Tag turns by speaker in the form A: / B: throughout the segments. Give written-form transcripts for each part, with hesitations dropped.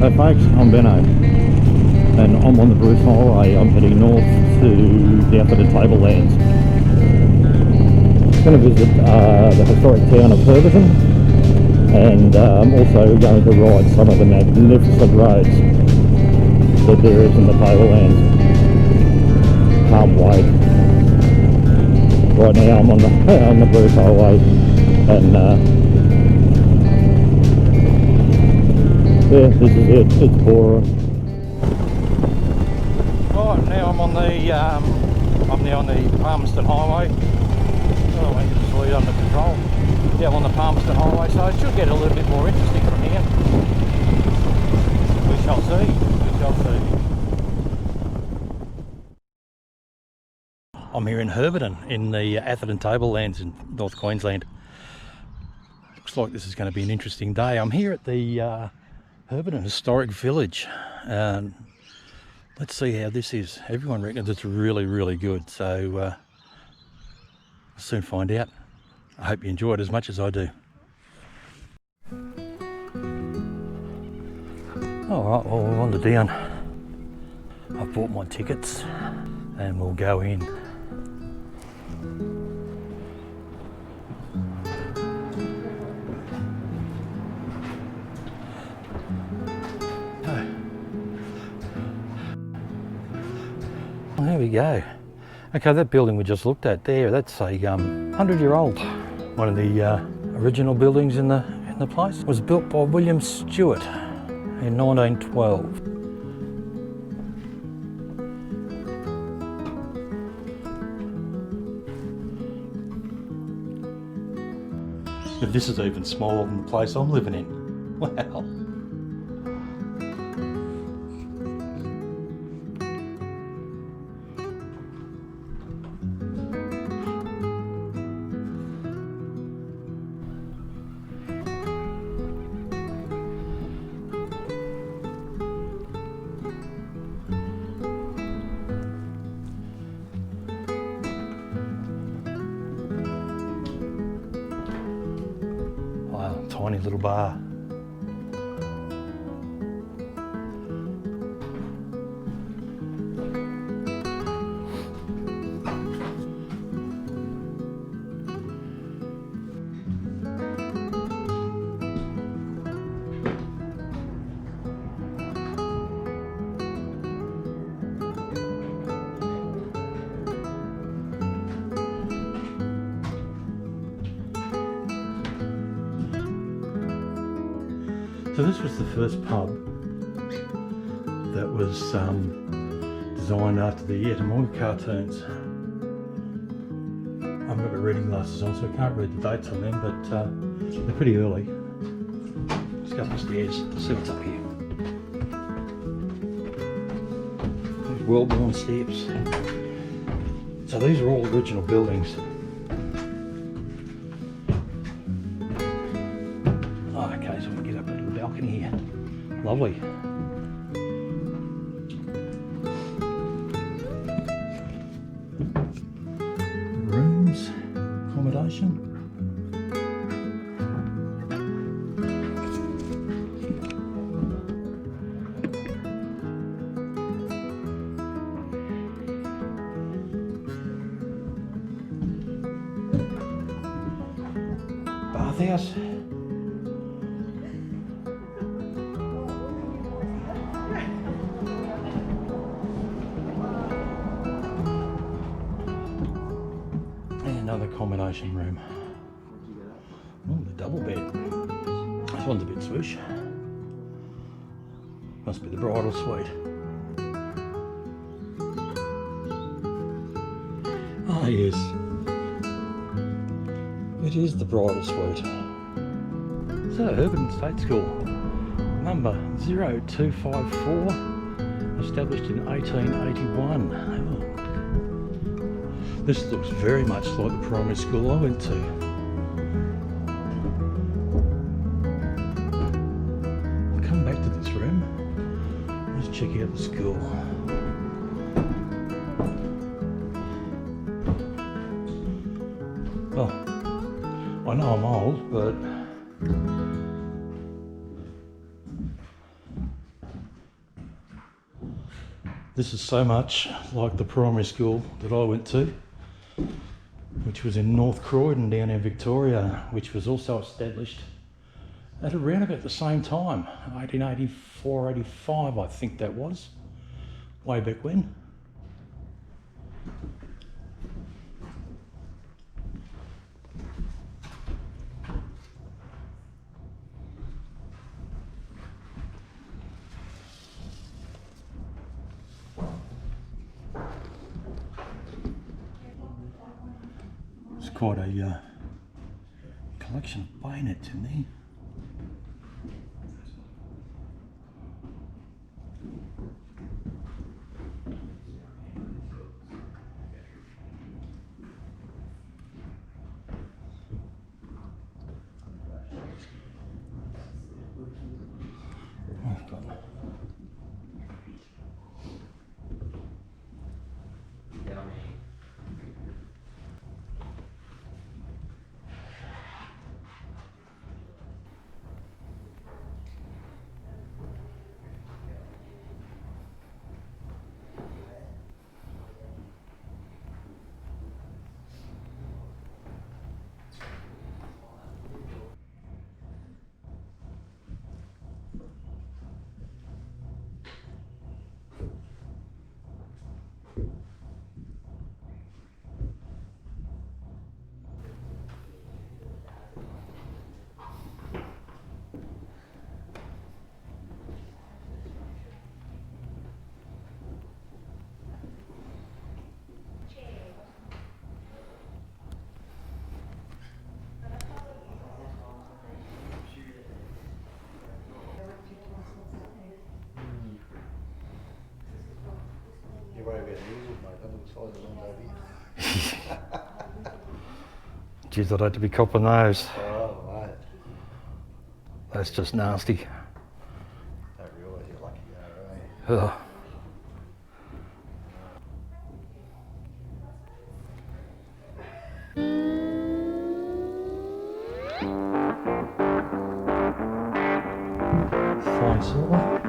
A: Hey folks, I'm Benno, and I'm on the Bruce Highway. I'm heading north to the Atherton Table Lands. I'm going to visit the historic town of Herberton, and I'm also going to ride some of the magnificent roads that there is in the Table Lands. Can't wait. Right now I'm on the Bruce Highway, and yeah, this is it. It's boring. Right, now I'm now on the Palmerston Highway. Oh, I can slow it under control. Yeah, I'm on the Palmerston Highway, so it should get a little bit more interesting from here. We shall see. We shall see. I'm here in Herberton in the Atherton Table Lands in North Queensland. Looks like this is going to be an interesting day. I'm here at the Herberton Historic Village, and let's see how this is. Everyone reckons it's really, really good, so we'll soon find out. I hope you enjoy it as much as I do. Alright, well, we're on the down. I've bought my tickets and we'll go in. There we go. Okay, that building we just looked at there, that's a 100-year-old. One of the original buildings in the place. It was built by William Stewart in 1912. But this is even smaller than the place I'm living in. Wow. Tiny little bar. So this was the first pub that was designed after the Etymology cartoons. I've got my reading glasses on, so I can't read the dates on them, but they're pretty early. Let's go up the stairs, see what's up here. These well-worn steps. So these are all original buildings. Okay, so we can get up into the balcony here. Lovely. Rooms, accommodation. Bathhouse. Another accommodation room. Oh, the double bed. This one's a bit swoosh. Must be the bridal suite. Ah, yes. It is the bridal suite. So, Herberton State School, number 0254, established in 1881. Oh. This looks very much like the primary school I went to. I'll come back to this room. Let's check out the school. Well, I know I'm old, but This is so much like the primary school that I went to, which was in North Croydon down in Victoria, which was also established at around about the same time, 1884, 85 I think that was, way back when. It's quite a collection of bayonets in there. Geez, I'd have to be copping those.
B: Oh, mate.
A: That's just nasty.
B: Don't realise you're lucky though, eh?
A: Ugh. Fine silver.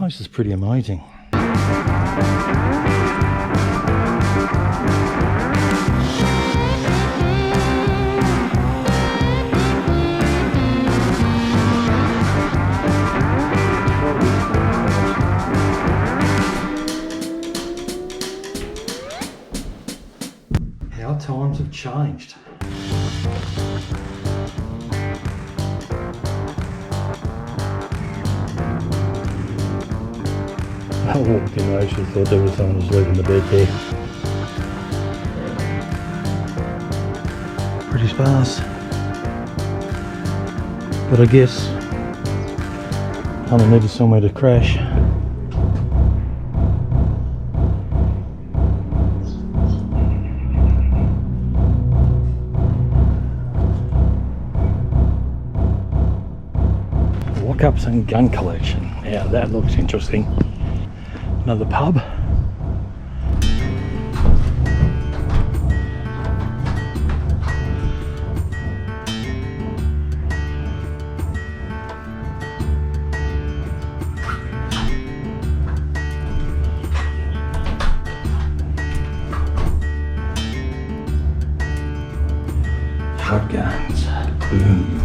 A: This is pretty amazing. How times have changed. I walked in, I actually thought there was someone was leaving the bed there. Pretty sparse. But I guess kind of needed somewhere to crash. Lock-ups and gun collection. Yeah, that looks interesting. Another pub. Shotguns. Boom.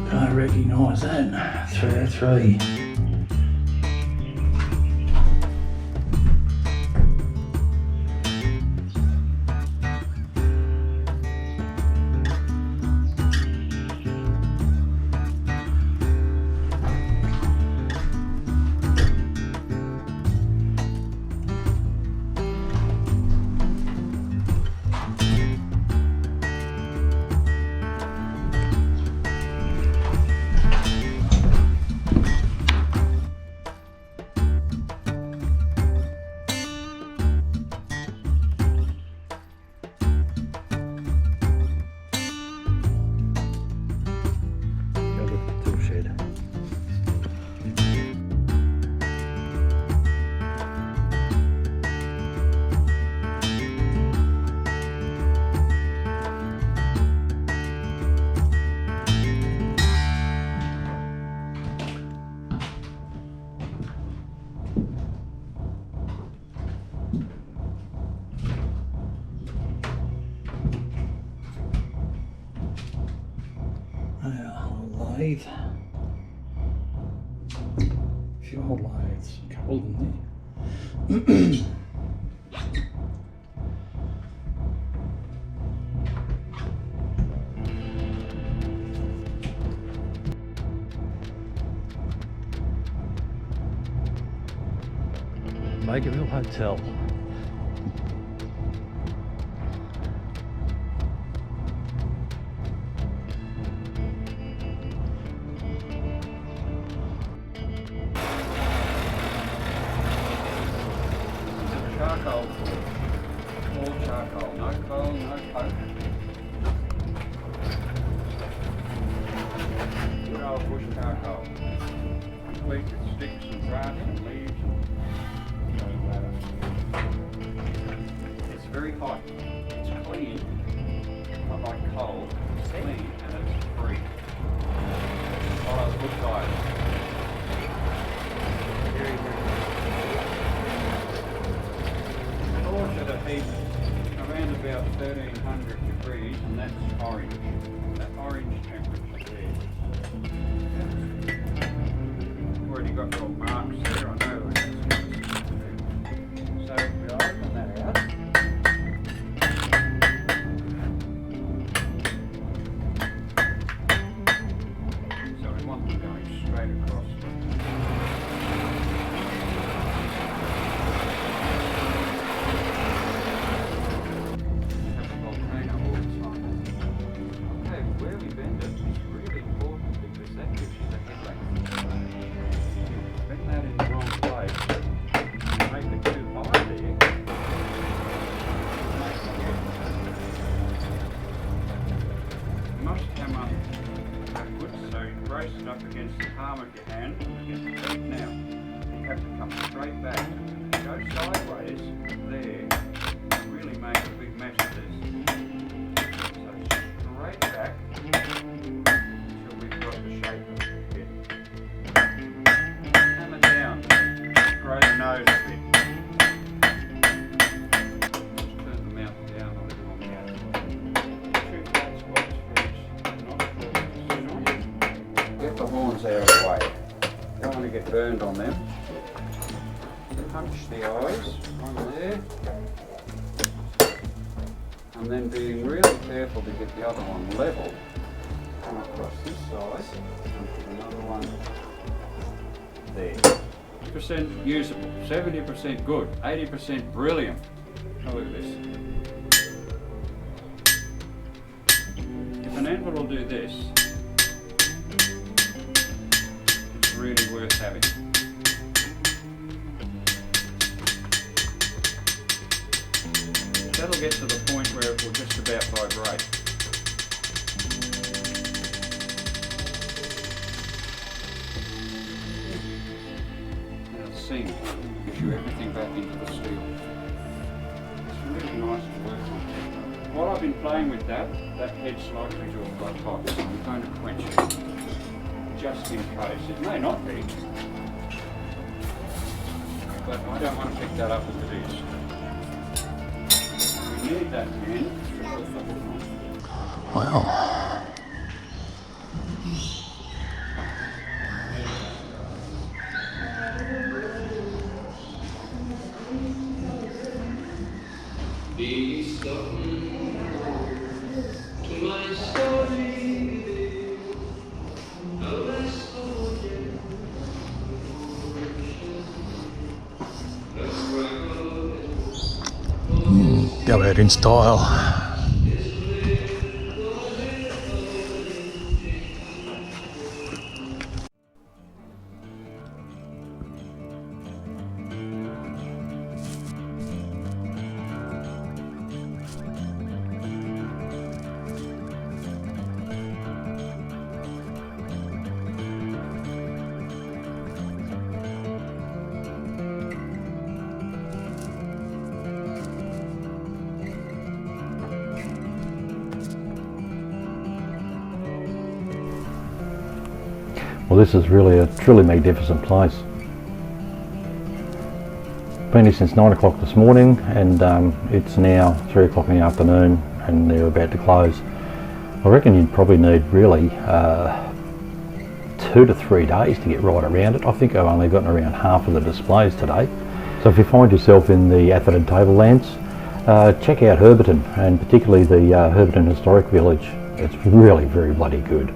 A: I recognise that. 303. Lathe. A few old lathes, a couple of them there. Makerville Hotel.
B: Charcoal, all charcoal, no coal, no coke. Good old bush charcoal, complete with sticks and grass and leaves and ladder. It's very hot, it's clean, not like coal, it's clean and it's free. Follow the bush fire. Very, very at a heat around about 1300 degrees, and that's orange. That orange temperature there. Already got little marks there, I know. So if we open that out. So we want them going straight across. Brace it up against the palm of your hand, against the feet now. You have to come straight back. Go sideways there, really make a big mess of this. So straight back until we've got the shape of the head. Hammer down, grow the nose a bit. Just turn the mouth down a little on the outside. 2 flat spots first, not get the horns out of the way. Don't want to get burned on them. Punch the eyes on there. And then being really careful to get the other one level. Come across this side and put another one there. 50% usable, 70% good, 80% brilliant. Now look at this. If an anvil will do this, it's really worth having. That'll get to the point where it will just about vibrate. And it'll sing, gives you everything back into the steel. It's really nice to work on. While I've been playing with that head's likely to have got hot, so I'm going to quench it, just in case. It may not be, but I don't want to pick that up if it is. Need that hand.
A: Wow. Go out in style. Well, this is really a truly magnificent place. Been here since 9 o'clock this morning, and it's now 3 o'clock in the afternoon and they're about to close. I reckon you'd probably need really 2 to 3 days to get right around it. I think I've only gotten around half of the displays today. So if you find yourself in the Atherton Table Lands, check out Herberton, and particularly the Herberton Historic Village. It's really very bloody good.